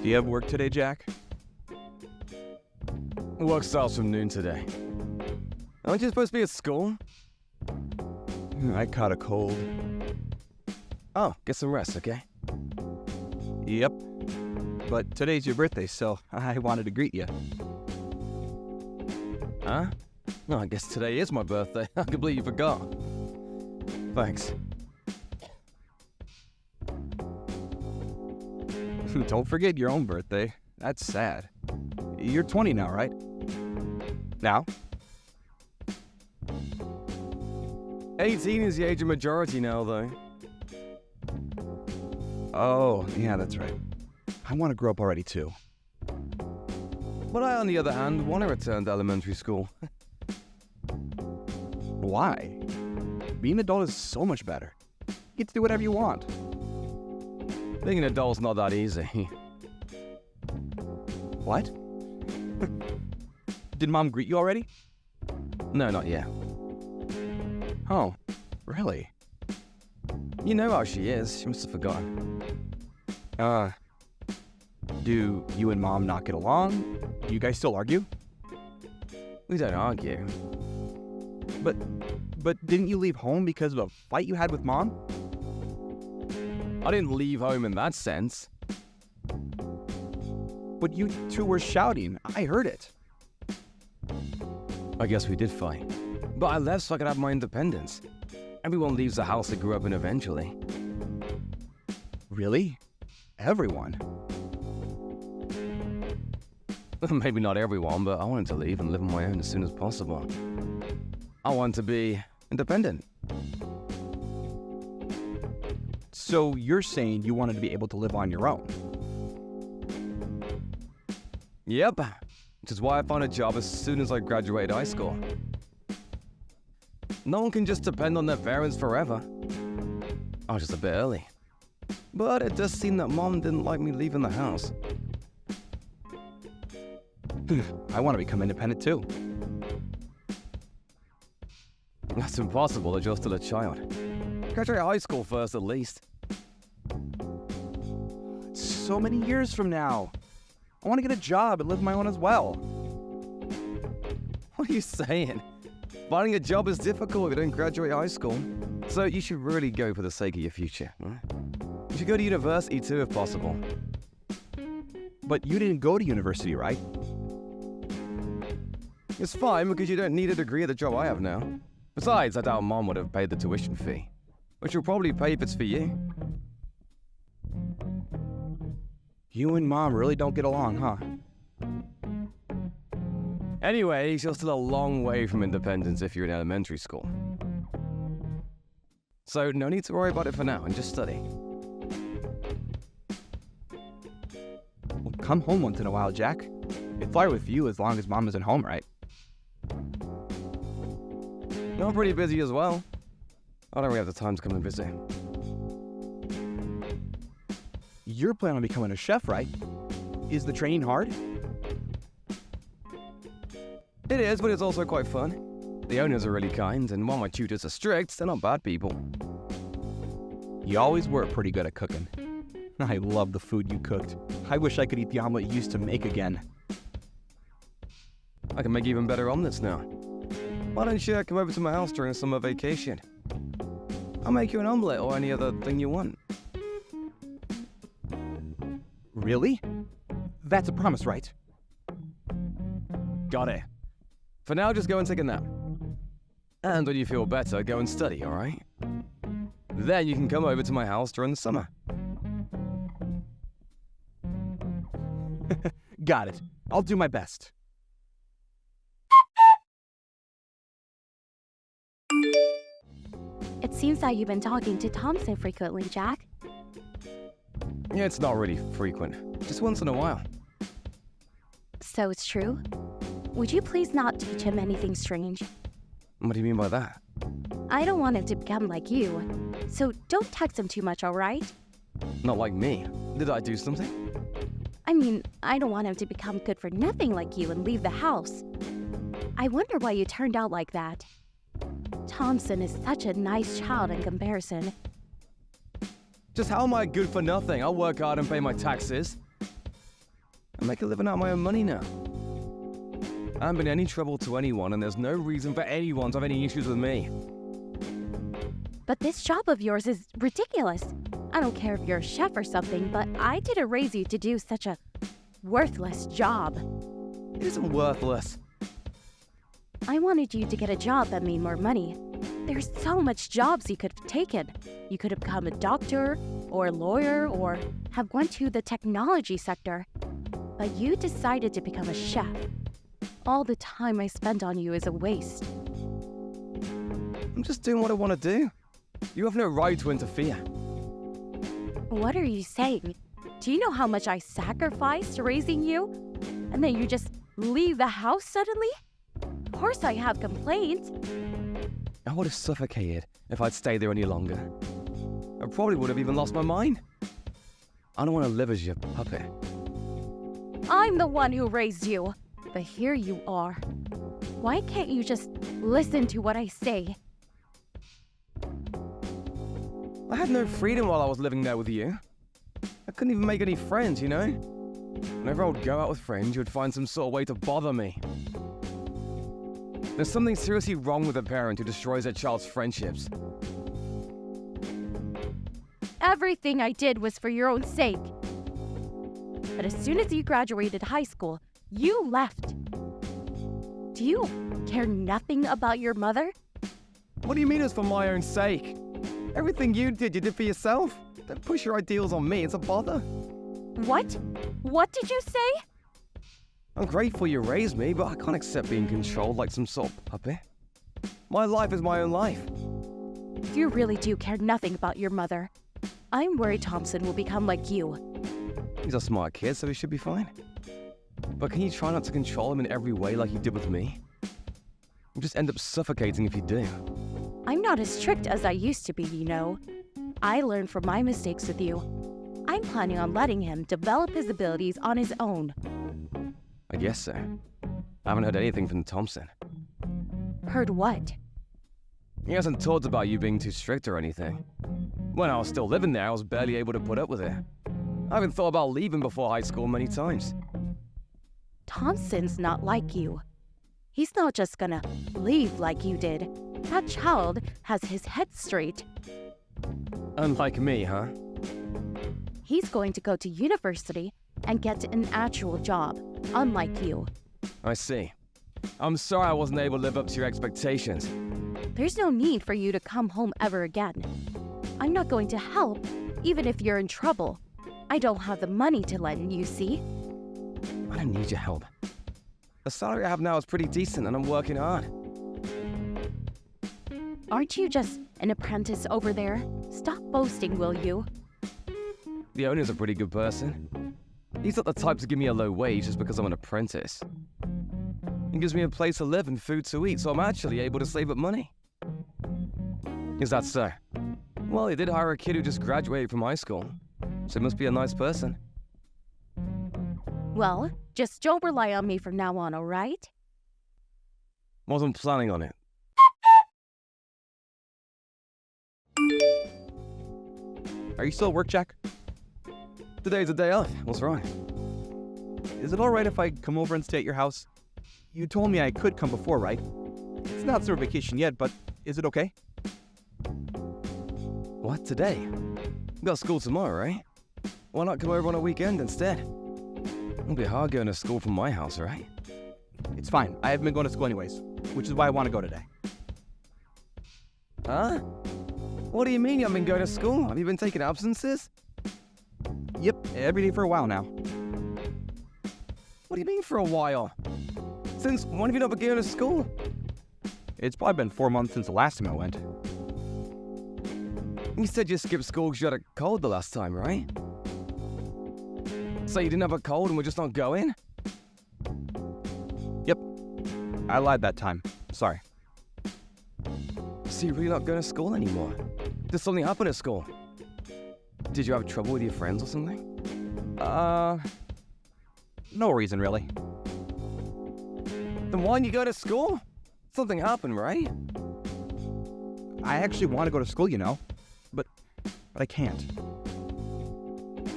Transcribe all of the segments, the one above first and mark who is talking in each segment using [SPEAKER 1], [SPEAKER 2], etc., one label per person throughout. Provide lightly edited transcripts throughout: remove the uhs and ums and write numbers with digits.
[SPEAKER 1] Do you have work today, Jack?
[SPEAKER 2] Work starts from noon today. Aren't you supposed to be at school?
[SPEAKER 1] I caught a cold.
[SPEAKER 2] Oh, get some rest, okay?
[SPEAKER 1] Yep. But today's your birthday, so I wanted to greet you.
[SPEAKER 2] Huh? No, I guess today is my birthday. I completely forgot. Thanks.
[SPEAKER 1] Don't forget your own birthday. That's sad. You're 20 now, right? Now?
[SPEAKER 2] 18 is the age of majority now, though.
[SPEAKER 1] Oh, yeah, that's right. I want to grow up already, too.
[SPEAKER 2] But I, on the other hand, want to return to elementary school.
[SPEAKER 1] Why? Being an adult is so much better. You get to do whatever you want.
[SPEAKER 2] Being an adult's not that easy.
[SPEAKER 1] What? Did Mom greet you already?
[SPEAKER 2] No, not yet.
[SPEAKER 1] Oh, really?
[SPEAKER 2] You know how she is. She must have forgotten.
[SPEAKER 1] Do you and Mom not get along? Do you guys still argue?
[SPEAKER 2] We don't argue.
[SPEAKER 1] But didn't you leave home because of a fight you had with Mom?
[SPEAKER 2] I didn't leave home in that sense.
[SPEAKER 1] But you two were shouting. I heard it.
[SPEAKER 2] I guess we did fight. But I left so I could have my independence. Everyone leaves the house they grew up in eventually.
[SPEAKER 1] Really? Everyone?
[SPEAKER 2] Maybe not everyone, but I wanted to leave and live on my own as soon as possible. I want to be independent.
[SPEAKER 1] So you're saying you wanted to be able to live on your own?
[SPEAKER 2] Yep, which is why I found a job as soon as I graduated high school. No one can just depend on their parents forever. I was just a bit early. But it does seem that Mom didn't like me leaving the house.
[SPEAKER 1] I want to become independent too.
[SPEAKER 2] That's impossible if you're still a child. Graduate high school first, at least.
[SPEAKER 1] So many years from now. I want to get a job and live on my own as well.
[SPEAKER 2] What are you saying? Finding a job is difficult if you don't graduate high school. So you should really go for the sake of your future. You should go to university too, if possible.
[SPEAKER 1] But you didn't go to university, right?
[SPEAKER 2] It's fine because you don't need a degree at the job I have now. Besides, I doubt Mom would have paid the tuition fee, which she'll probably pay if it's for you.
[SPEAKER 1] You and Mom really don't get along, huh?
[SPEAKER 2] Anyway, you're still a long way from independence if you're in elementary school. So no need to worry about it for now and just study.
[SPEAKER 1] Well, come home once in a while, Jack. I'd fly with you as long as Mom isn't home, right?
[SPEAKER 2] I'm pretty busy as well. I don't really have the time to come and visit.
[SPEAKER 1] You're planning on becoming a chef, right? Is the training hard?
[SPEAKER 2] It is, but it's also quite fun. The owners are really kind, and while my tutors are strict, they're not bad people.
[SPEAKER 1] You always were pretty good at cooking. I love the food you cooked. I wish I could eat the omelet you used to make again.
[SPEAKER 2] I can make even better omelets now. Why don't you come over to my house during a summer vacation? I'll make you an omelet or any other thing you want.
[SPEAKER 1] Really? That's a promise, right?
[SPEAKER 2] Got it. For now, just go and take a nap. And when you feel better, go and study, alright? Then you can come over to my house during the summer.
[SPEAKER 1] Got it. I'll do my best.
[SPEAKER 3] It seems that you've been talking to Thompson frequently, Jack.
[SPEAKER 2] Yeah, it's not really frequent. Just once in a while.
[SPEAKER 3] So it's true? Would you please not teach him anything strange?
[SPEAKER 2] What do you mean by that?
[SPEAKER 3] I don't want him to become like you. So don't text him too much, alright?
[SPEAKER 2] Not like me. Did I do something?
[SPEAKER 3] I mean, I don't want him to become good for nothing like you and leave the house. I wonder why you turned out like that. Thompson is such a nice child in comparison.
[SPEAKER 2] Just how am I good for nothing? I'll work hard and pay my taxes. I make a living out of my own money now. I haven't been any trouble to anyone, and there's no reason for anyone to have any issues with me.
[SPEAKER 3] But this job of yours is ridiculous. I don't care if you're a chef or something, but I didn't raise you to do such a worthless job.
[SPEAKER 2] It isn't worthless.
[SPEAKER 3] I wanted you to get a job that made more money. There's so much jobs you could have taken. You could have become a doctor, or a lawyer, or have gone to the technology sector. But you decided to become a chef. All the time I spent on you is a waste.
[SPEAKER 2] I'm just doing what I want to do. You have no right to interfere.
[SPEAKER 3] What are you saying? Do you know how much I sacrificed raising you? And then you just leave the house suddenly? Of course I have complaints.
[SPEAKER 2] I would have suffocated if I'd stayed there any longer. I probably would have even lost my mind. I don't want to live as your puppet.
[SPEAKER 3] I'm the one who raised you. But here you are. Why can't you just listen to what I say?
[SPEAKER 2] I had no freedom while I was living there with you. I couldn't even make any friends, you know? Whenever I would go out with friends, you would find some sort of way to bother me. There's something seriously wrong with a parent who destroys their child's friendships.
[SPEAKER 3] Everything I did was for your own sake. But as soon as you graduated high school, you left. Do you care nothing about your mother?
[SPEAKER 2] What do you mean it's for my own sake? Everything you did for yourself. Don't push your ideals on me, it's a bother.
[SPEAKER 3] What? What did you say?
[SPEAKER 2] I'm grateful you raised me, but I can't accept being controlled like some sort of puppet. My life is my own life.
[SPEAKER 3] You really do care nothing about your mother. I'm worried Thompson will become like you.
[SPEAKER 2] He's a smart kid, so he should be fine. But can you try not to control him in every way like you did with me? You'll just end up suffocating if you do.
[SPEAKER 3] I'm not as strict as I used to be, you know. I learned from my mistakes with you. I'm planning on letting him develop his abilities on his own.
[SPEAKER 2] I guess so. I haven't heard anything from Thompson.
[SPEAKER 3] Heard what?
[SPEAKER 2] He hasn't talked about you being too strict or anything. When I was still living there, I was barely able to put up with it. I haven't thought about leaving before high school many times.
[SPEAKER 3] Thompson's not like you. He's not just gonna leave like you did. That child has his head straight.
[SPEAKER 2] Unlike me, huh?
[SPEAKER 3] He's going to go to university and get an actual job, unlike you.
[SPEAKER 2] I see. I'm sorry I wasn't able to live up to your expectations.
[SPEAKER 3] There's no need for you to come home ever again. I'm not going to help, even if you're in trouble. I don't have the money to lend, you see?
[SPEAKER 2] I don't need your help. The salary I have now is pretty decent and I'm working hard.
[SPEAKER 3] Aren't you just an apprentice over there? Stop boasting, will you?
[SPEAKER 2] The owner's a pretty good person. He's not the type to give me a low wage just because I'm an apprentice. He gives me a place to live and food to eat, so I'm actually able to save up money. Is that so? Well, he did hire a kid who just graduated from high school, so he must be a nice person.
[SPEAKER 3] Well, just don't rely on me from now on, all right?
[SPEAKER 2] Wasn't planning on it.
[SPEAKER 1] Are you still at work, Jack?
[SPEAKER 2] Today's a day off. What's wrong?
[SPEAKER 1] Is it alright if I come over and stay at your house? You told me I could come before, right? It's not summer vacation yet, but is it okay?
[SPEAKER 2] What, today? You got school tomorrow, right? Why not come over on a weekend instead? It'll be hard going to school from my house, right?
[SPEAKER 1] It's fine. I haven't been going to school anyways, which is why I want to go today.
[SPEAKER 2] Huh? What do you mean you haven't been going to school? Have you been taking absences?
[SPEAKER 1] Yep, every day for a while now.
[SPEAKER 2] What do you mean for a while? Since when have you not been going to school?
[SPEAKER 1] It's probably been 4 months since the last time I went.
[SPEAKER 2] You said you skipped school because you had a cold the last time, right? So you didn't have a cold and we're just not going?
[SPEAKER 1] Yep, I lied that time. Sorry.
[SPEAKER 2] So you're really not going to school anymore? Did something happen at school? Did you have trouble with your friends or something?
[SPEAKER 1] No reason really.
[SPEAKER 2] Then why didn't you go to school? Something happened, right?
[SPEAKER 1] I actually want to go to school, you know, but I can't.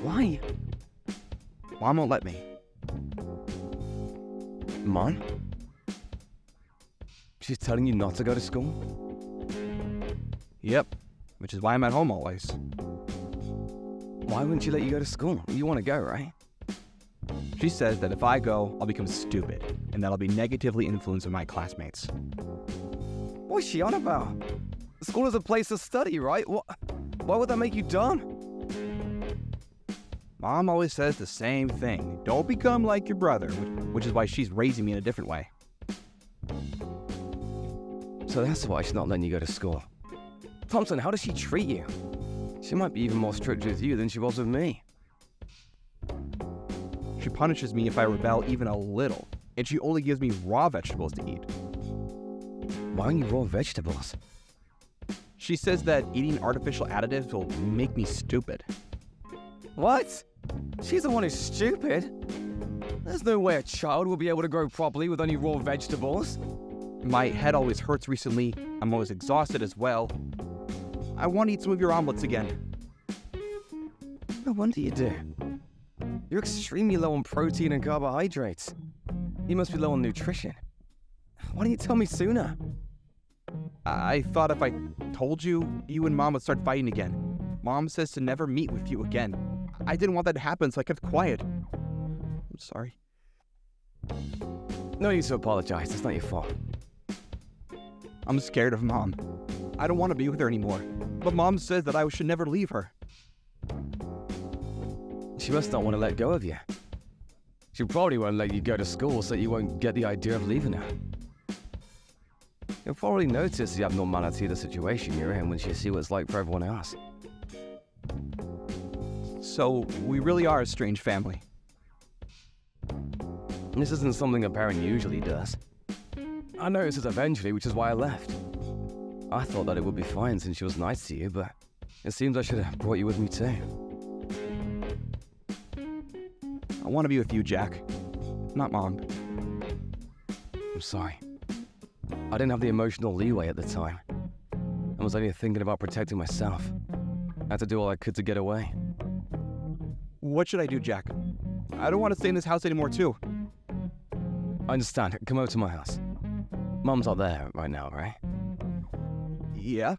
[SPEAKER 2] Why?
[SPEAKER 1] Mom won't let me.
[SPEAKER 2] Mom? She's telling you not to go to school?
[SPEAKER 1] Yep, which is why I'm at home always.
[SPEAKER 2] Why wouldn't she let you go to school? You want to go, right?
[SPEAKER 1] She says that if I go, I'll become stupid, and that I'll be negatively influenced by my classmates.
[SPEAKER 2] What's she on about? School is a place to study, right? Why would that make you dumb?
[SPEAKER 1] Mom always says the same thing. Don't become like your brother, which is why she's raising me in a different way.
[SPEAKER 2] So that's why she's not letting you go to school. Thompson, how does she treat you? She might be even more strict with you than she was with me.
[SPEAKER 1] She punishes me if I rebel even a little, and she only gives me raw vegetables to eat.
[SPEAKER 2] Why don't you raw vegetables?
[SPEAKER 1] She says that eating artificial additives will make me stupid.
[SPEAKER 2] What? She's the one who's stupid? There's no way a child will be able to grow properly with only raw vegetables.
[SPEAKER 1] My head always hurts recently. I'm always exhausted as well. I want to eat some of your omelets again.
[SPEAKER 2] No wonder you do. You're extremely low on protein and carbohydrates. You must be low on nutrition. Why didn't you tell me sooner?
[SPEAKER 1] I thought if I told you, you and Mom would start fighting again. Mom says to never meet with you again. I didn't want that to happen, so I kept quiet. I'm sorry.
[SPEAKER 2] No need to apologize. It's not your fault.
[SPEAKER 1] I'm scared of Mom. I don't want to be with her anymore. But Mom says that I should never leave her.
[SPEAKER 2] She must not want to let go of you. She probably won't let you go to school so you won't get the idea of leaving her. You'll probably notice the abnormality of the situation you're in when she sees what it's like for everyone else.
[SPEAKER 1] So, we really are a strange family.
[SPEAKER 2] This isn't something a parent usually does. I noticed this eventually, which is why I left. I thought that it would be fine since she was nice to you, but it seems I should have brought you with me too.
[SPEAKER 1] I want to be with you, Jack. Not Mom.
[SPEAKER 2] I'm sorry. I didn't have the emotional leeway at the time. I was only thinking about protecting myself. I had to do all I could to get away.
[SPEAKER 1] What should I do, Jack? I don't want to stay in this house anymore, too.
[SPEAKER 2] I understand. Come over to my house. Mom's not there right now, right?
[SPEAKER 1] Yeah.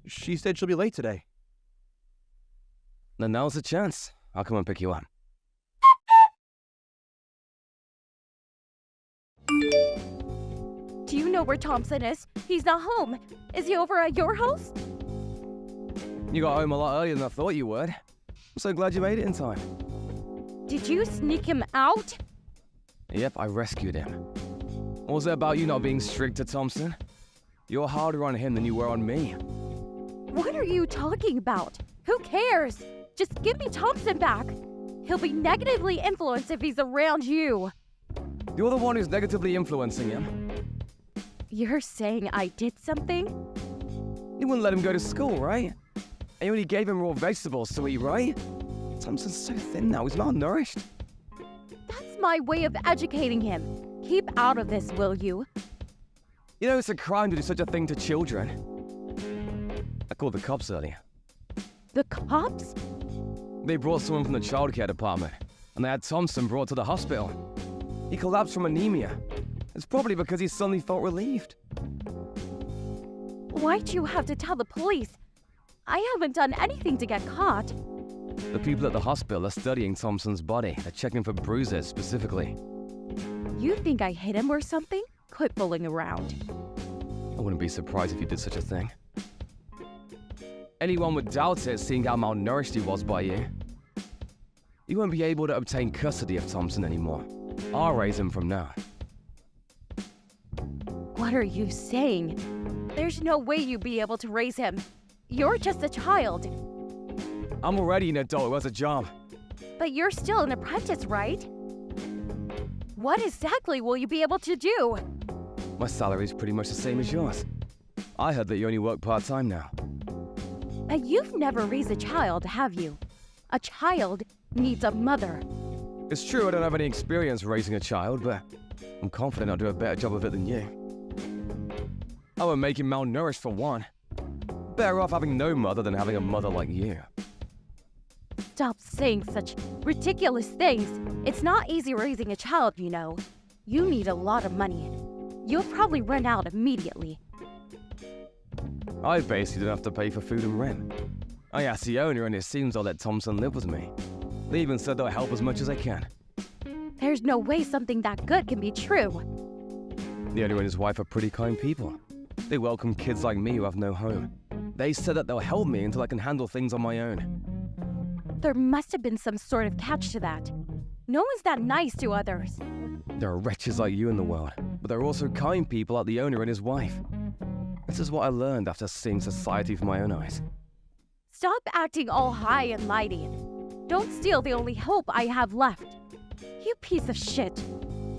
[SPEAKER 1] She said she'll be late today.
[SPEAKER 2] Then now's the chance. I'll come and pick you up.
[SPEAKER 3] Do you know where Thompson is? He's not home. Is he over at your house?
[SPEAKER 2] You got home a lot earlier than I thought you would. I'm so glad you made it in time.
[SPEAKER 3] Did you sneak him out?
[SPEAKER 2] Yep, I rescued him. What was it about you not being strict to Thompson? You're harder on him than you were on me.
[SPEAKER 3] What are you talking about? Who cares? Just give me Thompson back. He'll be negatively influenced if he's around you.
[SPEAKER 2] You're the one who's negatively influencing him.
[SPEAKER 3] You're saying I did something?
[SPEAKER 2] You wouldn't let him go to school, right? And you only gave him raw vegetables to eat, right? Thompson's so thin now, he's malnourished.
[SPEAKER 3] That's my way of educating him. Keep out of this, will you?
[SPEAKER 2] You know it's a crime to do such a thing to children. I called the cops earlier.
[SPEAKER 3] The cops?
[SPEAKER 2] They brought someone from the childcare department, and they had Thompson brought to the hospital. He collapsed from anemia. It's probably because he suddenly felt relieved.
[SPEAKER 3] Why'd you have to tell the police? I haven't done anything to get caught.
[SPEAKER 2] The people at the hospital are studying Thompson's body. They're checking for bruises specifically.
[SPEAKER 3] You think I hit him or something? Quit fooling around.
[SPEAKER 2] I wouldn't be surprised if you did such a thing. Anyone would doubt it, seeing how malnourished he was by you. You won't be able to obtain custody of Thompson anymore. I'll raise him from now.
[SPEAKER 3] What are you saying? There's no way you'd be able to raise him. You're just a child.
[SPEAKER 2] I'm already an adult who has a job.
[SPEAKER 3] But you're still an apprentice, right? What exactly will you be able to do?
[SPEAKER 2] My salary's pretty much the same as yours. I heard that you only work part-time now.
[SPEAKER 3] But you've never raised a child, have you? A child needs a mother.
[SPEAKER 2] It's true I don't have any experience raising a child, but I'm confident I'll do a better job of it than you. I won't make him malnourished for one. Better off having no mother than having a mother like you.
[SPEAKER 3] Stop saying such ridiculous things. It's not easy raising a child, you know. You need a lot of money. You'll probably run out immediately.
[SPEAKER 2] I basically don't have to pay for food and rent. I asked the owner and it seems they'll let Thompson live with me. They even said they'll help as much as they can.
[SPEAKER 3] There's no way something that good can be true.
[SPEAKER 2] The owner and his wife are pretty kind people. They welcome kids like me who have no home. They said that they'll help me until I can handle things on my own.
[SPEAKER 3] There must have been some sort of catch to that. No one's that nice to others.
[SPEAKER 2] There are wretches like you in the world, but there are also kind people like the owner and his wife. This is what I learned after seeing society with my own eyes.
[SPEAKER 3] Stop acting all high and mighty. Don't steal the only hope I have left. You piece of shit.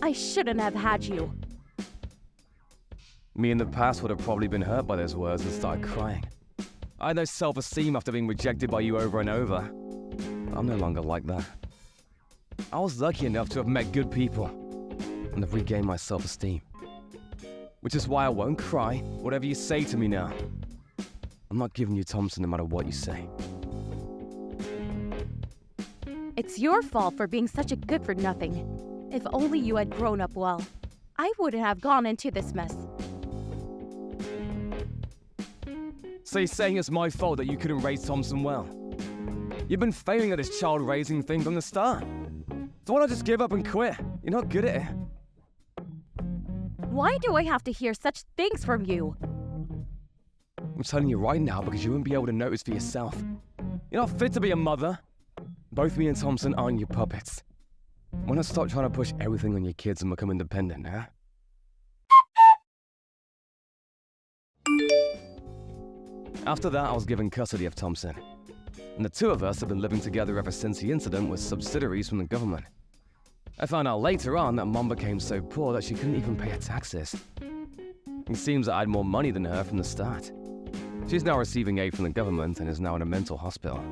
[SPEAKER 3] I shouldn't have had you.
[SPEAKER 2] Me in the past would have probably been hurt by those words and started crying. I had no self-esteem after being rejected by you over and over. I'm no longer like that. I was lucky enough to have met good people and have regained my self-esteem. Which is why I won't cry, whatever you say to me now. I'm not giving you Thompson no matter what you say.
[SPEAKER 3] It's your fault for being such a good-for-nothing. If only you had grown up well, I wouldn't have gone into this mess.
[SPEAKER 2] So you're saying it's my fault that you couldn't raise Thompson well? You've been failing at this child-raising thing from the start. So why not just give up and quit? You're not good at it.
[SPEAKER 3] Why do I have to hear such things from you?
[SPEAKER 2] I'm telling you right now because you won't be able to notice for yourself. You're not fit to be a mother. Both me and Thompson aren't your puppets. Why not stop trying to push everything on your kids and become independent, huh? After that, I was given custody of Thompson. And the two of us have been living together ever since the incident with subsidiaries from the government. I found out later on that Mom became so poor that she couldn't even pay her taxes. It seems that I had more money than her from the start. She's now receiving aid from the government and is now in a mental hospital.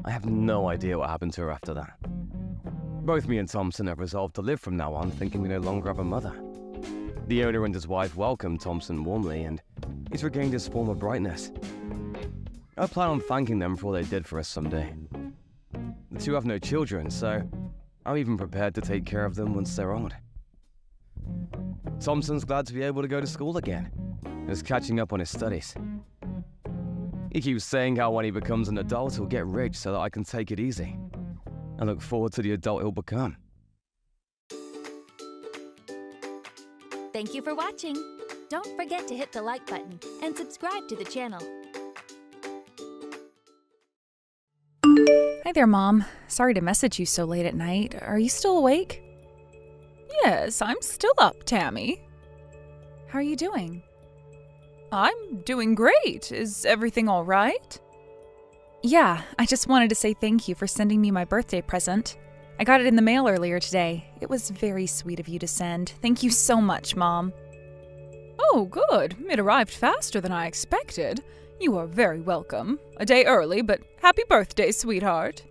[SPEAKER 2] I have no idea what happened to her after that. Both me and Thompson have resolved to live from now on thinking we no longer have a mother. The owner and his wife welcomed Thompson warmly and he's regained his former brightness. I plan on thanking them for all they did for us someday. The two have no children, so I'm even prepared to take care of them once they're old. Thompson's glad to be able to go to school again and is catching up on his studies. He keeps saying how when he becomes an adult he'll get rich so that I can take it easy. I look forward to the adult he'll become.
[SPEAKER 4] Thank you for watching. Don't forget to hit the like button and subscribe to the channel.
[SPEAKER 5] Hi there, Mom. Sorry to message you so late at night. Are you still awake?
[SPEAKER 6] Yes, I'm still up, Tammy.
[SPEAKER 5] How are you doing?
[SPEAKER 6] I'm doing great. Is everything all right?
[SPEAKER 5] Yeah, I just wanted to say thank you for sending me my birthday present. I got it in the mail earlier today. It was very sweet of you to send. Thank you so much, Mom.
[SPEAKER 6] Oh, good. It arrived faster than I expected. You are very welcome. A day early, but happy birthday, sweetheart.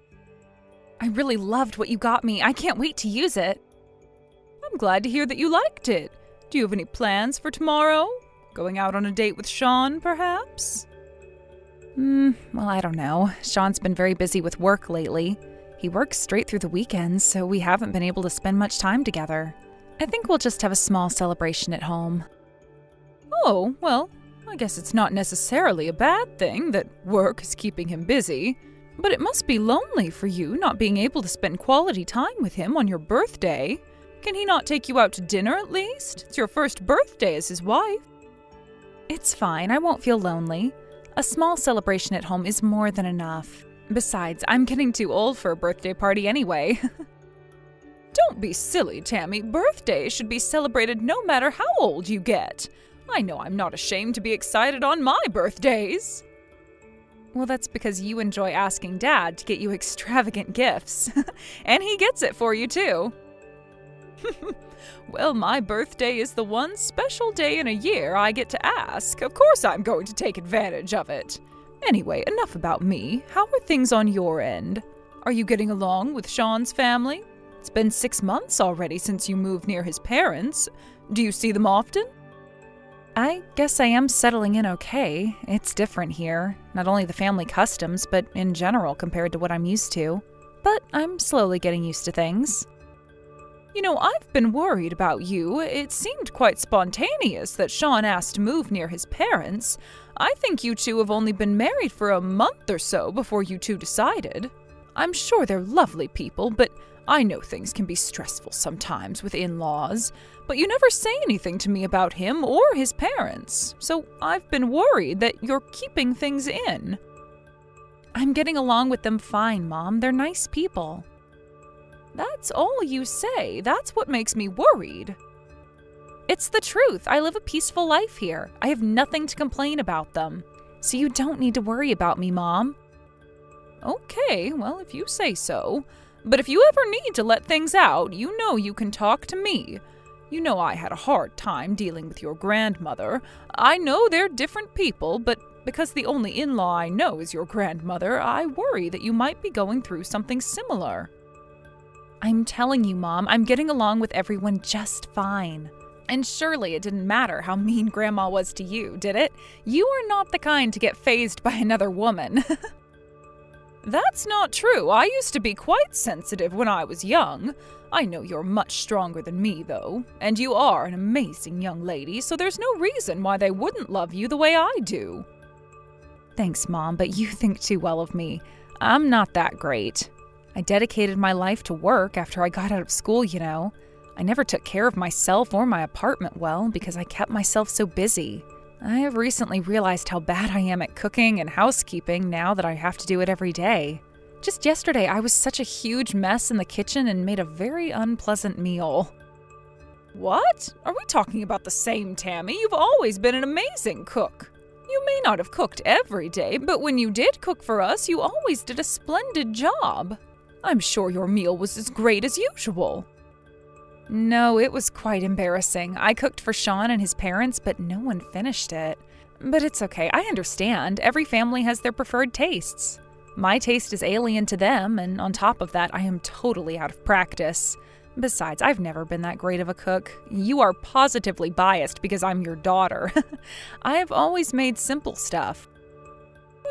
[SPEAKER 5] I really loved what you got me. I can't wait to use it.
[SPEAKER 6] I'm glad to hear that you liked it. Do you have any plans for tomorrow? Going out on a date with Sean, perhaps?
[SPEAKER 5] Well, I don't know. Sean's been very busy with work lately. He works straight through the weekends, so we haven't been able to spend much time together. I think we'll just have a small celebration at home.
[SPEAKER 6] Oh, well, I guess it's not necessarily a bad thing that work is keeping him busy, but it must be lonely for you not being able to spend quality time with him on your birthday. Can he not take you out to dinner at least? It's your first birthday as his wife.
[SPEAKER 5] It's fine. I won't feel lonely. A small celebration at home is more than enough. Besides, I'm getting too old for a birthday party anyway.
[SPEAKER 6] Don't be silly, Tammy. Birthdays should be celebrated no matter how old you get. I know I'm not ashamed to be excited on my birthdays.
[SPEAKER 5] Well, that's because you enjoy asking Dad to get you extravagant gifts. And he gets it for you, too.
[SPEAKER 6] Well, my birthday is the one special day in a year I get to ask. Of course I'm going to take advantage of it. Anyway, enough about me. How are things on your end? Are you getting along with Sean's family? It's been 6 months already since you moved near his parents. Do you see them often?
[SPEAKER 5] I guess I am settling in okay. It's different here. Not only the family customs, but in general compared to what I'm used to. But I'm slowly getting used to things.
[SPEAKER 6] You know, I've been worried about you. It seemed quite spontaneous that Sean asked to move near his parents. I think you two have only been married for a month or so before you two decided. I'm sure they're lovely people, but I know things can be stressful sometimes with in-laws. But you never say anything to me about him or his parents, so I've been worried that you're keeping things in.
[SPEAKER 5] I'm getting along with them fine, Mom. They're nice people.
[SPEAKER 6] That's all you say. That's what makes me worried.
[SPEAKER 5] It's the truth. I live a peaceful life here. I have nothing to complain about them. So you don't need to worry about me, Mom.
[SPEAKER 6] Okay, well, if you say so. But if you ever need to let things out, you know you can talk to me. You know I had a hard time dealing with your grandmother. I know they're different people, but because the only in-law I know is your grandmother, I worry that you might be going through something similar.
[SPEAKER 5] I'm telling you, Mom, I'm getting along with everyone just fine. And surely it didn't matter how mean Grandma was to you, did it? You are not the kind to get fazed by another woman.
[SPEAKER 6] That's not true. I used to be quite sensitive when I was young. I know you're much stronger than me, though, and you are an amazing young lady, so there's no reason why they wouldn't love you the way I do.
[SPEAKER 5] Thanks, Mom, but you think too well of me. I'm not that great. I dedicated my life to work after I got out of school, you know. I never took care of myself or my apartment well because I kept myself so busy. I have recently realized how bad I am at cooking and housekeeping now that I have to do it every day. Just yesterday, I was such a huge mess in the kitchen and made a very unpleasant meal.
[SPEAKER 6] What? Are we talking about the same Tammy? You've always been an amazing cook. You may not have cooked every day, but when you did cook for us, you always did a splendid job. I'm sure your meal was as great as usual.
[SPEAKER 5] No, it was quite embarrassing. I cooked for Sean and his parents, but no one finished it. But it's okay, I understand. Every family has their preferred tastes. My taste is alien to them, and on top of that, I am totally out of practice. Besides, I've never been that great of a cook. You are positively biased because I'm your daughter. I have always made simple stuff.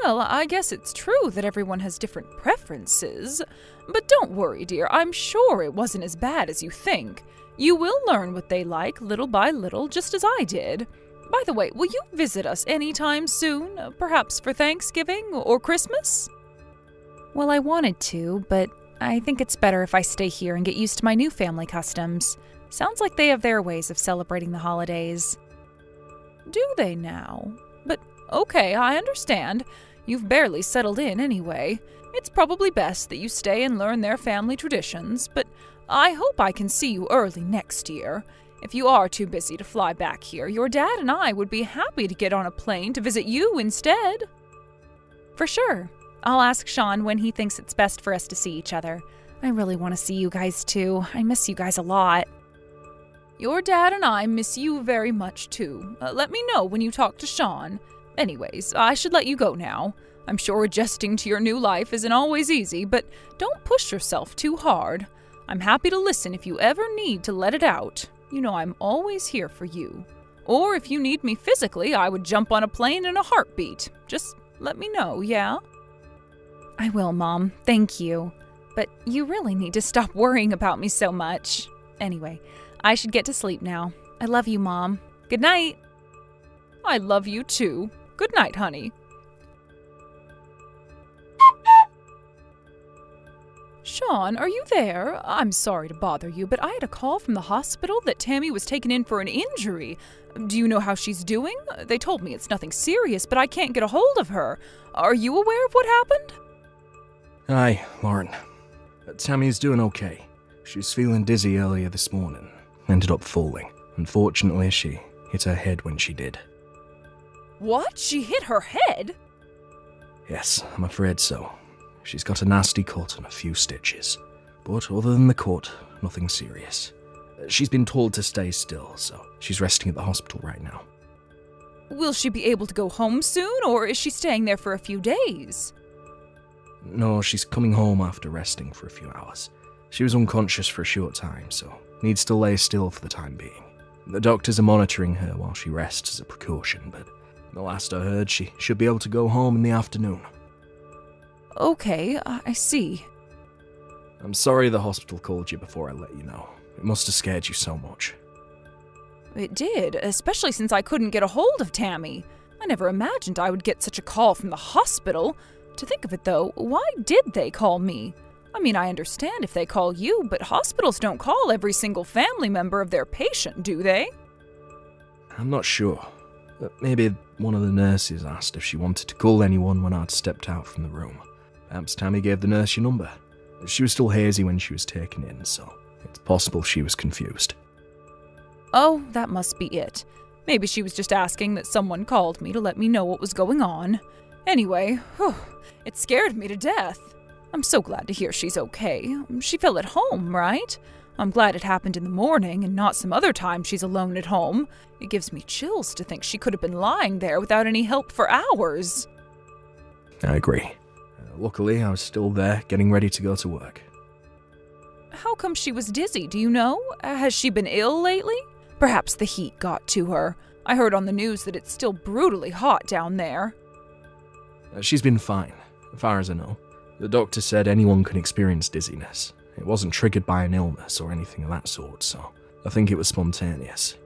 [SPEAKER 6] Well, I guess it's true that everyone has different preferences. But don't worry, dear. I'm sure it wasn't as bad as you think. You will learn what they like little by little, just as I did. By the way, will you visit us anytime soon? Perhaps for Thanksgiving or Christmas?
[SPEAKER 5] Well, I wanted to, but I think it's better if I stay here and get used to my new family customs. Sounds like they have their ways of celebrating the holidays.
[SPEAKER 6] Do they now? But okay, I understand. You've barely settled in anyway. It's probably best that you stay and learn their family traditions, but I hope I can see you early next year. If you are too busy to fly back here, your dad and I would be happy to get on a plane to visit you instead.
[SPEAKER 5] For sure. I'll ask Sean when he thinks it's best for us to see each other. I really want to see you guys too. I miss you guys a lot.
[SPEAKER 6] Your dad and I miss you very much too. Let me know when you talk to Sean. Anyways, I should let you go now. I'm sure adjusting to your new life isn't always easy, but don't push yourself too hard. I'm happy to listen if you ever need to let it out. You know I'm always here for you. Or if you need me physically, I would jump on a plane in a heartbeat. Just let me know, yeah?
[SPEAKER 5] I will, Mom. Thank you. But you really need to stop worrying about me so much. Anyway, I should get to sleep now. I love you, Mom. Good night.
[SPEAKER 6] I love you too. Good night, honey. Sean, are you there? I'm sorry to bother you, but I had a call from the hospital that Tammy was taken in for an injury. Do you know how she's doing? They told me it's nothing serious, but I can't get a hold of her. Are you aware of what happened?
[SPEAKER 7] Hi, Lauren. Tammy's doing okay. She was feeling dizzy earlier this morning. Ended up falling. Unfortunately, she hit her head when she did.
[SPEAKER 6] What? She hit her head?
[SPEAKER 7] Yes, I'm afraid so. She's got a nasty cut and a few stitches. But other than the cut, nothing serious. She's been told to stay still, so she's resting at the hospital right now.
[SPEAKER 6] Will she be able to go home soon, or is she staying there for a few days?
[SPEAKER 7] No, she's coming home after resting for a few hours. She was unconscious for a short time, so needs to lay still for the time being. The doctors are monitoring her while she rests as a precaution, but the last I heard, she should be able to go home in the afternoon.
[SPEAKER 6] Okay, I see.
[SPEAKER 7] I'm sorry the hospital called you before I let you know. It must have scared you so much.
[SPEAKER 6] It did, especially since I couldn't get a hold of Tammy. I never imagined I would get such a call from the hospital. To think of it though, why did they call me? I mean, I understand if they call you, but hospitals don't call every single family member of their patient, do they?
[SPEAKER 7] I'm not sure. But maybe one of the nurses asked if she wanted to call anyone when I'd stepped out from the room. Perhaps Tammy gave the nurse your number. She was still hazy when she was taken in, so it's possible she was confused.
[SPEAKER 6] Oh, that must be it. Maybe she was just asking that someone called me to let me know what was going on. Anyway, it scared me to death. I'm so glad to hear she's okay. She felt at home, right? I'm glad it happened in the morning and not some other time she's alone at home. It gives me chills to think she could have been lying there without any help for hours.
[SPEAKER 7] I agree. Luckily, I was still there, getting ready to go to work.
[SPEAKER 6] How come she was dizzy, do you know? Has she been ill lately? Perhaps the heat got to her. I heard on the news that it's still brutally hot down there.
[SPEAKER 7] She's been fine, as far as I know. The doctor said anyone can experience dizziness. It wasn't triggered by an illness or anything of that sort, so I think it was spontaneous.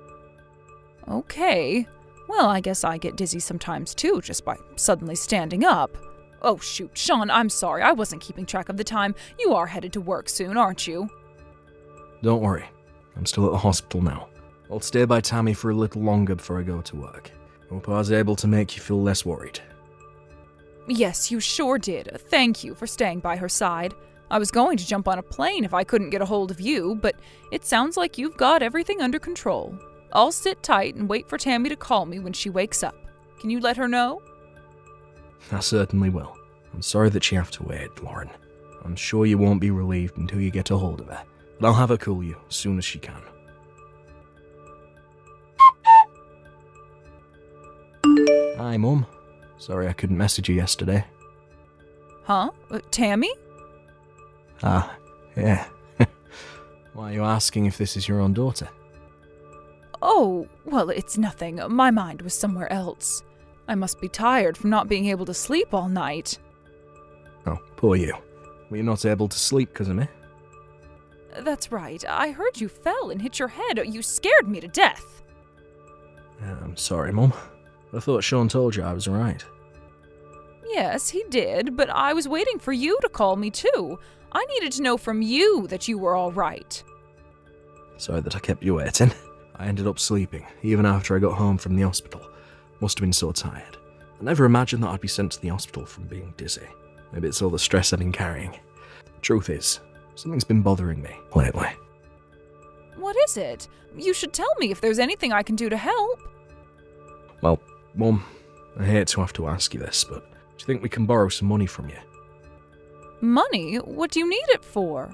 [SPEAKER 6] Okay. Well, I guess I get dizzy sometimes too, just by suddenly standing up. Oh shoot, Sean, I'm sorry, I wasn't keeping track of the time. You are headed to work soon, aren't you?
[SPEAKER 7] Don't worry, I'm still at the hospital now. I'll stay by Tammy for a little longer before I go to work. Hope I was able to make you feel less worried.
[SPEAKER 6] Yes, you sure did. Thank you for staying by her side. I was going to jump on a plane if I couldn't get a hold of you, but it sounds like you've got everything under control. I'll sit tight and wait for Tammy to call me when she wakes up. Can you let her know?
[SPEAKER 7] I certainly will. I'm sorry that you have to wait, Lauren. I'm sure you won't be relieved until you get a hold of her, but I'll have her call you as soon as she can. Hi, Mum. Sorry I couldn't message you yesterday.
[SPEAKER 6] Huh? Tammy?
[SPEAKER 7] Ah, yeah. Why are you asking if this is your own daughter?
[SPEAKER 6] Oh, well, it's nothing. My mind was somewhere else. I must be tired from not being able to sleep all night.
[SPEAKER 7] Oh, poor you. Were you not able to sleep because of me?
[SPEAKER 6] That's right. I heard you fell and hit your head. You scared me to death.
[SPEAKER 7] I'm sorry, Mum. I thought Sean told you I was right.
[SPEAKER 6] Yes, he did, but I was waiting for you to call me too. I needed to know from you that you were all right.
[SPEAKER 7] Sorry that I kept you waiting. I ended up sleeping, even after I got home from the hospital. Must have been so tired. I never imagined that I'd be sent to the hospital from being dizzy. Maybe it's all the stress I've been carrying. The truth is, something's been bothering me lately.
[SPEAKER 6] What is it? You should tell me if there's anything I can do to help.
[SPEAKER 7] Well, Mum, I hate to have to ask you this, but do you think we can borrow some money from you?
[SPEAKER 6] Money? What do you need it for?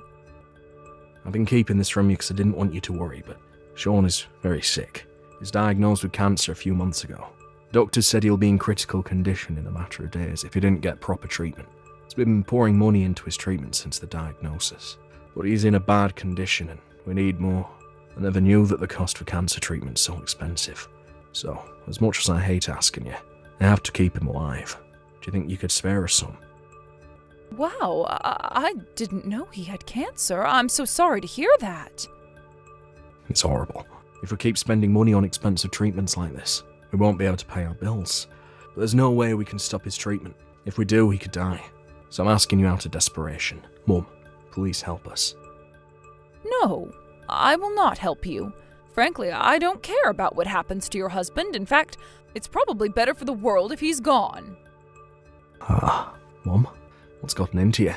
[SPEAKER 7] I've been keeping this from you because I didn't want you to worry, but Sean is very sick. He was diagnosed with cancer a few months ago. Doctors said he'll be in critical condition in a matter of days if he didn't get proper treatment. He's been pouring money into his treatment since the diagnosis. But he's in a bad condition and we need more. I never knew that the cost for cancer treatment's so expensive. So, as much as I hate asking you, I have to keep him alive. Do you think you could spare us some?
[SPEAKER 6] Wow, I didn't know he had cancer. I'm so sorry to hear that.
[SPEAKER 7] It's horrible. If we keep spending money on expensive treatments like this, we won't be able to pay our bills. But there's no way we can stop his treatment. If we do, he could die. So I'm asking you out of desperation. Mum, please help us.
[SPEAKER 6] No, I will not help you. Frankly, I don't care about what happens to your husband. In fact, it's probably better for the world if he's gone.
[SPEAKER 7] Mum, what's gotten into you?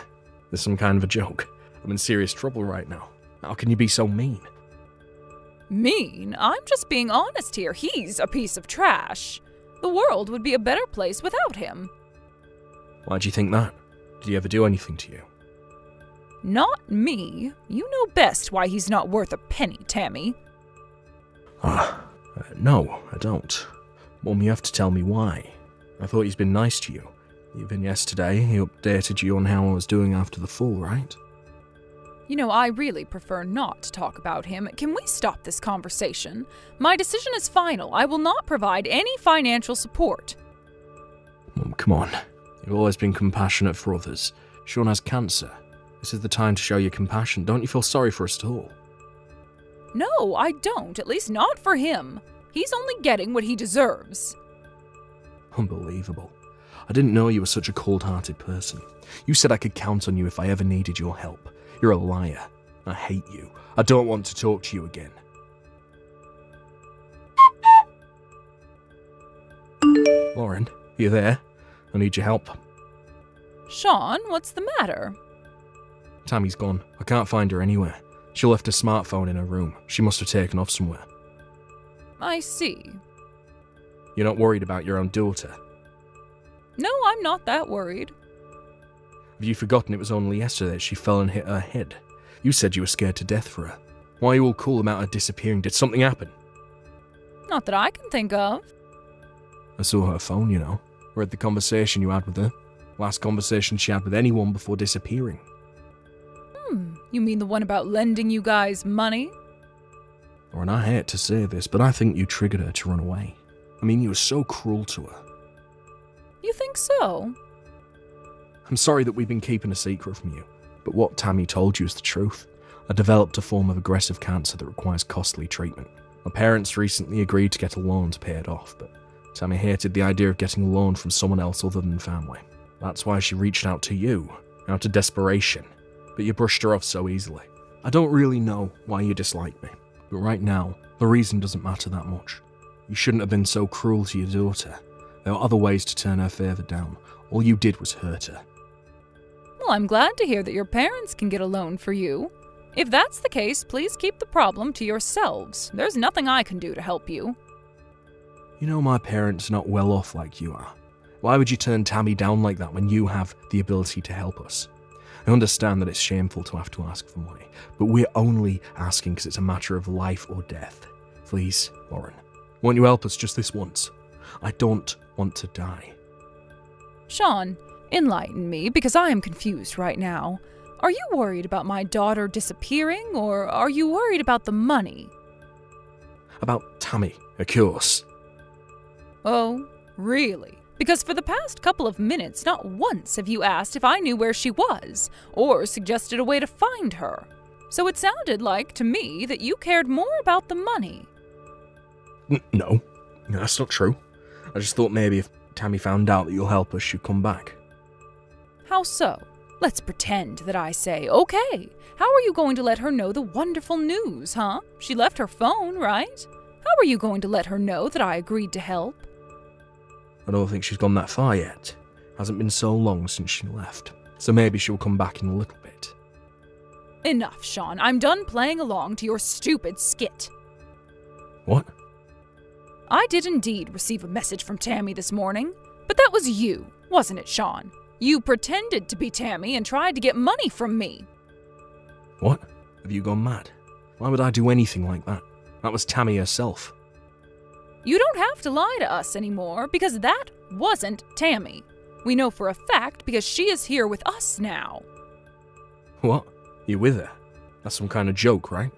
[SPEAKER 7] There's some kind of a joke. I'm in serious trouble right now. How can you be so mean?
[SPEAKER 6] Mean? I'm just being honest here. He's a piece of trash. The world would be a better place without him.
[SPEAKER 7] Why do you think that? Did he ever do anything to you?
[SPEAKER 6] Not me. You know best why he's not worth a penny, Tammy.
[SPEAKER 7] No, I don't. Mum, you have to tell me why. I thought he's been nice to you. Even yesterday, he updated you on how I was doing after the fall, right?
[SPEAKER 6] You know, I really prefer not to talk about him. Can we stop this conversation? My decision is final. I will not provide any financial support.
[SPEAKER 7] Mum, come on. You've always been compassionate for others. Sean has cancer. This is the time to show your compassion. Don't you feel sorry for us at all?
[SPEAKER 6] No, I don't. At least not for him. He's only getting what he deserves.
[SPEAKER 7] Unbelievable. I didn't know you were such a cold-hearted person. You said I could count on you if I ever needed your help. You're a liar. I hate you. I don't want to talk to you again. Lauren, you there? I need your help.
[SPEAKER 6] Sean, what's the matter?
[SPEAKER 7] Tammy's gone. I can't find her anywhere. She left her smartphone in her room. She must have taken off somewhere.
[SPEAKER 6] I see.
[SPEAKER 7] You're not worried about your own daughter?
[SPEAKER 6] No, I'm not that worried.
[SPEAKER 7] Have you forgotten it was only yesterday that she fell and hit her head? You said you were scared to death for her. Why are you all cool about her disappearing? Did something happen?
[SPEAKER 6] Not that I can think of.
[SPEAKER 7] I saw her phone, you know. Read the conversation you had with her. Last conversation she had with anyone before disappearing.
[SPEAKER 6] You mean the one about lending you guys money?
[SPEAKER 7] Lauren, I hate to say this, but I think you triggered her to run away. I mean, you were so cruel to her.
[SPEAKER 6] You think so?
[SPEAKER 7] I'm sorry that we've been keeping a secret from you, but what Tammy told you is the truth. I developed a form of aggressive cancer that requires costly treatment. My parents recently agreed to get a loan to pay it off, but Tammy hated the idea of getting a loan from someone else other than family. That's why she reached out to you, out of desperation, but you brushed her off so easily. I don't really know why you dislike me, but right now, the reason doesn't matter that much. You shouldn't have been so cruel to your daughter. There are other ways to turn her favour down. All you did was hurt her.
[SPEAKER 6] Well, I'm glad to hear that your parents can get a loan for you. If that's the case, please keep the problem to yourselves. There's nothing I can do to help you.
[SPEAKER 7] You know my parents are not well off like you are. Why would you turn Tammy down like that when you have the ability to help us? I understand that it's shameful to have to ask for money, but we're only asking because it's a matter of life or death. Please, Lauren, won't you help us just this once? I don't want to die.
[SPEAKER 6] Sean, enlighten me, because I am confused right now. Are you worried about my daughter disappearing, or are you worried about the money?
[SPEAKER 7] About Tammy, of course.
[SPEAKER 6] Oh, really? Because for the past couple of minutes, not once have you asked if I knew where she was, or suggested a way to find her. So it sounded like, to me, that you cared more about the money.
[SPEAKER 7] No, that's not true. I just thought maybe if Tammy found out that you'll help us, she'd come back.
[SPEAKER 6] How so? Let's pretend that I say, okay. How are you going to let her know the wonderful news, huh? She left her phone, right? How are you going to let her know that I agreed to help?
[SPEAKER 7] I don't think she's gone that far yet. Hasn't been so long since she left. So maybe she'll come back in a little bit.
[SPEAKER 6] Enough, Sean. I'm done playing along to your stupid skit.
[SPEAKER 7] What?
[SPEAKER 6] I did indeed receive a message from Tammy this morning, but that was you, wasn't it, Sean? You pretended to be Tammy and tried to get money from me.
[SPEAKER 7] What? Have you gone mad? Why would I do anything like that? That was Tammy herself.
[SPEAKER 6] You don't have to lie to us anymore, because that wasn't Tammy. We know for a fact because she is here with us now.
[SPEAKER 7] What? You with her? That's some kind of joke, right?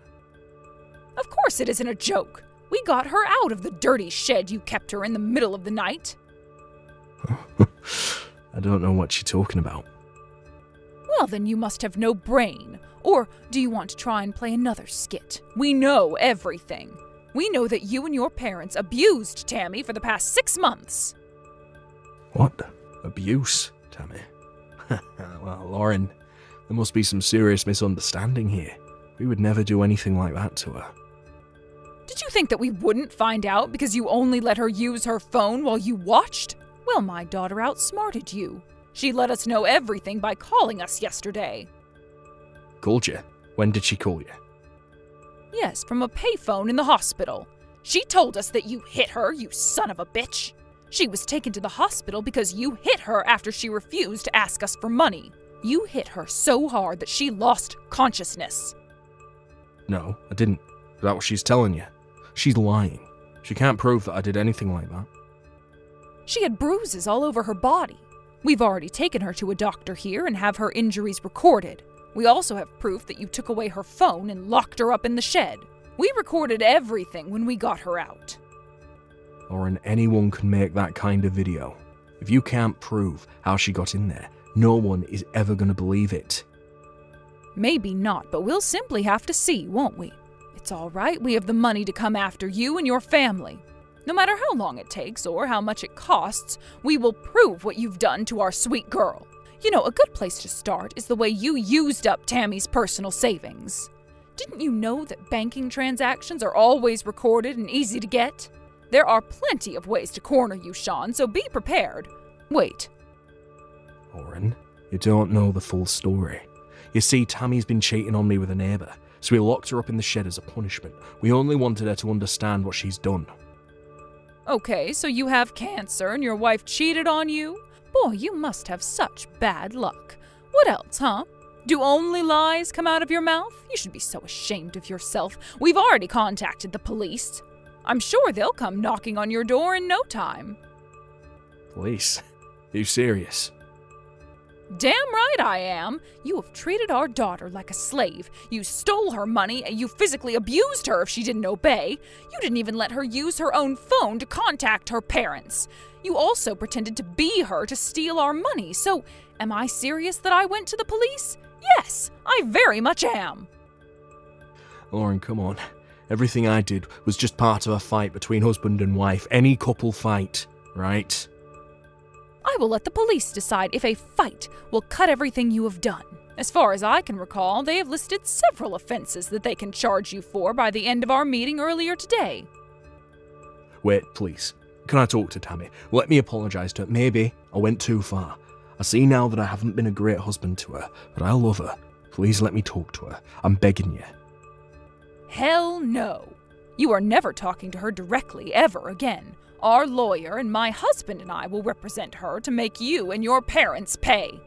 [SPEAKER 6] Of course it isn't a joke. We got her out of the dirty shed you kept her in the middle of the night.
[SPEAKER 7] I don't know what you're talking about.
[SPEAKER 6] Well, then you must have no brain. Or do you want to try and play another skit? We know everything. We know that you and your parents abused Tammy for the past 6 months.
[SPEAKER 7] What? Abuse, Tammy? Well, Lauren, there must be some serious misunderstanding here. We would never do anything like that to her.
[SPEAKER 6] Did you think that we wouldn't find out because you only let her use her phone while you watched? Well, my daughter outsmarted you. She let us know everything by calling us yesterday.
[SPEAKER 7] Called you? When did she call you?
[SPEAKER 6] Yes, from a payphone in the hospital. She told us that you hit her, you son of a bitch. She was taken to the hospital because you hit her after she refused to ask us for money. You hit her so hard that she lost consciousness.
[SPEAKER 7] No, I didn't. Is that what she's telling you? She's lying. She can't prove that I did anything like that.
[SPEAKER 6] She had bruises all over her body. We've already taken her to a doctor here and have her injuries recorded. We also have proof that you took away her phone and locked her up in the shed. We recorded everything when we got her out.
[SPEAKER 7] Lauren, anyone can make that kind of video. If you can't prove how she got in there, no one is ever going to believe it.
[SPEAKER 6] Maybe not, but we'll simply have to see, won't we? It's all right. We have the money to come after you and your family. No matter how long it takes or how much it costs, we will prove what you've done to our sweet girl. You know, a good place to start is the way you used up Tammy's personal savings. Didn't you know that banking transactions are always recorded and easy to get? There are plenty of ways to corner you, Sean, so be prepared. Wait.
[SPEAKER 7] Lauren, you don't know the full story. You see, Tammy's been cheating on me with a neighbour, so we locked her up in the shed as a punishment. We only wanted her to understand what she's done.
[SPEAKER 6] Okay, so you have cancer and your wife cheated on you? Boy, you must have such bad luck. What else, huh? Do only lies come out of your mouth? You should be so ashamed of yourself. We've already contacted the police. I'm sure they'll come knocking on your door in no time.
[SPEAKER 7] Police? Are you serious?
[SPEAKER 6] Damn right I am. You have treated our daughter like a slave. You stole her money and you physically abused her if she didn't obey. You didn't even let her use her own phone to contact her parents. You also pretended to be her to steal our money. So, am I serious that I went to the police? Yes, I very much am.
[SPEAKER 7] Lauren, come on. Everything I did was just part of a fight between husband and wife. Any couple fight, right?
[SPEAKER 6] I will let the police decide if a fight will cut everything you have done. As far as I can recall, they have listed several offenses that they can charge you for by the end of our meeting earlier today.
[SPEAKER 7] Wait, please. Can I talk to Tammy? Let me apologise to her. Maybe I went too far. I see now that I haven't been a great husband to her, but I love her. Please let me talk to her. I'm begging you.
[SPEAKER 6] Hell no. You are never talking to her directly ever again. Our lawyer and my husband and I will represent her to make you and your parents pay.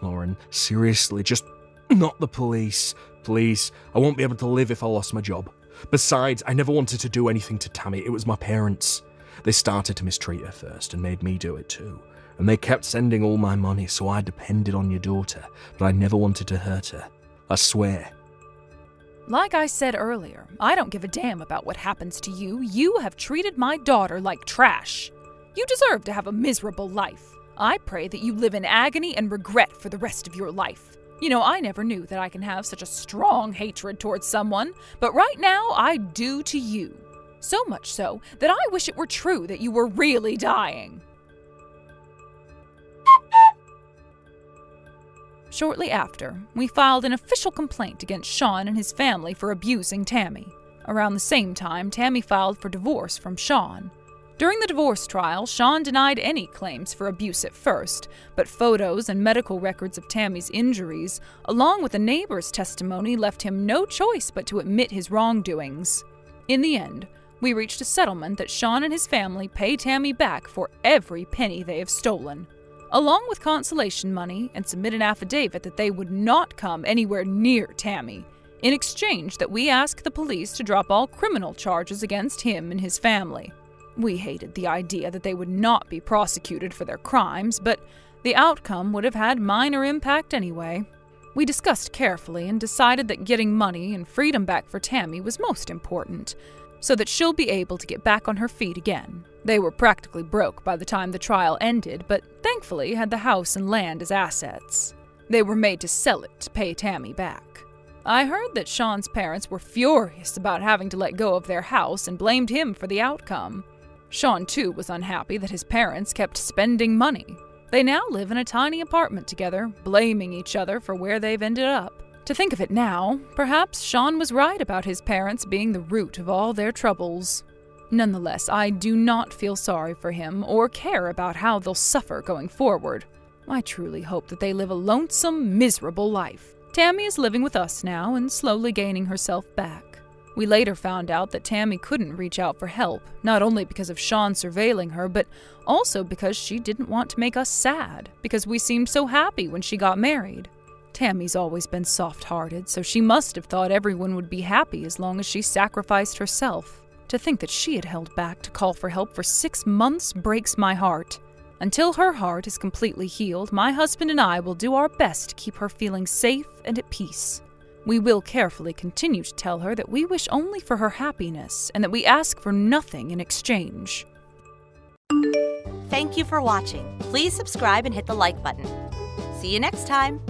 [SPEAKER 7] Lauren, seriously, just not the police. Please, I won't be able to live if I lost my job. Besides, I never wanted to do anything to Tammy. It was my parents. They started to mistreat her first and made me do it too. And they kept sending all my money, so I depended on your daughter. But I never wanted to hurt her. I swear.
[SPEAKER 6] Like I said earlier, I don't give a damn about what happens to you. You have treated my daughter like trash. You deserve to have a miserable life. I pray that you live in agony and regret for the rest of your life. You know, I never knew that I can have such a strong hatred towards someone, but right now I do to you. So much so that I wish it were true that you were really dying. Shortly after, we filed an official complaint against Sean and his family for abusing Tammy. Around the same time, Tammy filed for divorce from Sean. During the divorce trial, Sean denied any claims for abuse at first, but photos and medical records of Tammy's injuries, along with a neighbor's testimony, left him no choice but to admit his wrongdoings. In the end, we reached a settlement that Sean and his family pay Tammy back for every penny they have stolen, along with consolation money, and submit an affidavit that they would not come anywhere near Tammy, in exchange that we ask the police to drop all criminal charges against him and his family. We hated the idea that they would not be prosecuted for their crimes, but the outcome would have had minor impact anyway. We discussed carefully and decided that getting money and freedom back for Tammy was most important, so that she'll be able to get back on her feet again. They were practically broke by the time the trial ended, but thankfully had the house and land as assets. They were made to sell it to pay Tammy back. I heard that Sean's parents were furious about having to let go of their house and blamed him for the outcome. Sean, too, was unhappy that his parents kept spending money. They now live in a tiny apartment together, blaming each other for where they've ended up. To think of it now, perhaps Sean was right about his parents being the root of all their troubles. Nonetheless, I do not feel sorry for him or care about how they'll suffer going forward. I truly hope that they live a lonesome, miserable life. Tammy is living with us now and slowly gaining herself back. We later found out that Tammy couldn't reach out for help, not only because of Sean surveilling her, but also because she didn't want to make us sad, because we seemed so happy when she got married. Tammy's always been soft-hearted, so she must have thought everyone would be happy as long as she sacrificed herself. To think that she had held back to call for help for 6 months breaks my heart. Until her heart is completely healed, my husband and I will do our best to keep her feeling safe and at peace. We will carefully continue to tell her that we wish only for her happiness and that we ask for nothing in exchange.
[SPEAKER 8] Thank you for watching. Please subscribe and hit the like button. See you next time.